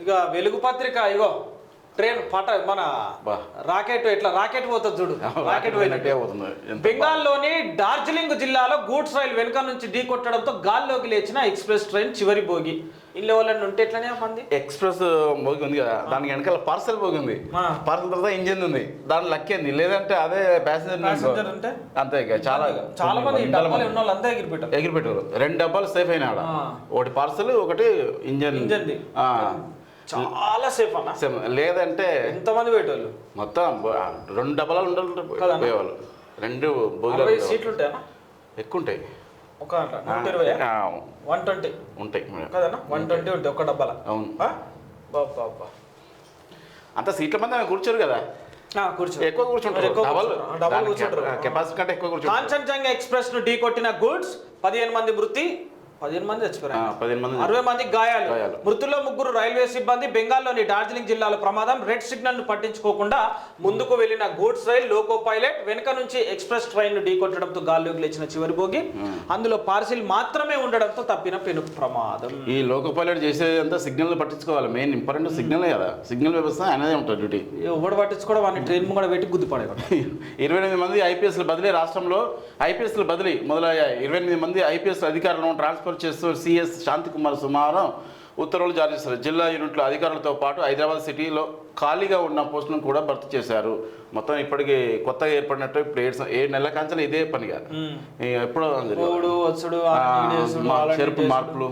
ఇక వెలుగు పత్రిక ఇగో ట్రైన్ మన రాకెట్ ఇట్లా రాకెట్ పోతుంది చూడు, రాకెట్ పోయినట్టే పోతుంది. బెంగాల్లోని డార్జిలింగ్ జిల్లాలో గూడ్స్ రైలు వెనుక నుంచి ఢీ కొట్టడంతో గాల్లోకి లేచిన ఎక్స్ప్రెస్ ట్రైన్ చివరి భోగి. ఇల్లు వాళ్ళని ఉంటే ఎట్లనే మంది ఎక్స్ప్రెస్ భోగి ఉంది కదా, దానికి వెనకాల పార్సల్ భోగి ఉంది. పార్సల్ తర్వాత ఇంజిన్ ఉంది, దాని లక్కింది. లేదంటే అదే ప్యాసింజర్ అంటే అంతే. చాలా చాలా మంది ఉన్న వాళ్ళు అంతా ఎగిరిపెట్టారు. 2 డబ్బాలు సేఫ్ అయినా, ఒకటి పార్సల్ ఒకటి ఇంజన్. చాలా సేఫ్ అన్న. లేదంటే ఎంతమంది పెట్టేవాళ్ళు మొత్తం 2 డబ్బాలు ఉండేవాళ్ళు. 2 భోగి సీట్లు ఉంటాయా? ఎక్కువ ఉంటాయి. ఒక 120 ఉంటాయి కదన్నా, 120 ఉంటాయి ఒక డబ్బాల. అవును. అంత సీట్ల మంది కూర్చోరు కదా, ఎక్కువ కూర్చుంటారు. కెపాసిటీ కంటే ఎక్కువ కూర్చుంటారు. కాంచన్జంగా ఎక్స్ప్రెస్ ను ఢీ కొట్టిన గూడ్స్ 15 మంది మృతి, 15 మంది చచ్చిపోయారు, 60 మంది గాయాలు. మృతుల్లో 3 రైల్వే సిబ్బంది. బెంగాల్లోని డార్జిలింగ్ జిల్లాలో ప్రమాదం. రెడ్ సిగ్నల్ ను పట్టించుకోకుండా ముందుకు వెళ్లిన గూడ్స్ రైల్ లోకో పైలట్ వెనుక నుంచి ఎక్స్ప్రెస్ ట్రైన్ ను ఢీకొట్టడంతో గాల్లోకి లేచిన చివరి భోగి. అందులో పార్సిల్ మాత్రమే ఉండడంతో తప్పిన పెను ప్రమాదం. ఈ లోకో పైలట్ చేసేదంతా సిగ్నల్ పట్టించుకోవాలి. మెయిన్ ఇంపార్టెంట్ సిగ్నల్ కదా, సిగ్నల్ వ్యవస్థ అనేది ఉంటుంది డ్యూటీ. ఎవడు పట్టించుకోవడం అని ట్రైన్ కూడా పెట్టి గుద్దుపడేవాడు. 28 మంది ఐపీఎస్ల బదిలీ. రాష్ట్రంలో ఐపీఎస్ల బదిలీ మొదలయ్యాయి. 28 మంది ఐపీఎస్ అధికారులను ట్రాన్స్ఫర్ చేస్తూ సిఎస్ శాంతికుమార్ సుమారు ఉత్తర్వులు జారీ చేశారు. జిల్లా యూనిట్ల అధికారులతో పాటు హైదరాబాద్ సిటీలో ఖాళీగా ఉన్న పోస్టులను కూడా భర్తీ చేశారు. మొత్తం ఇప్పటికి కొత్తగా ఏర్పడినట్టు ఇప్పుడు 7 నెలల కాంచెలు ఇదే పనిగా ఎప్పుడో చెరుపు మార్పులు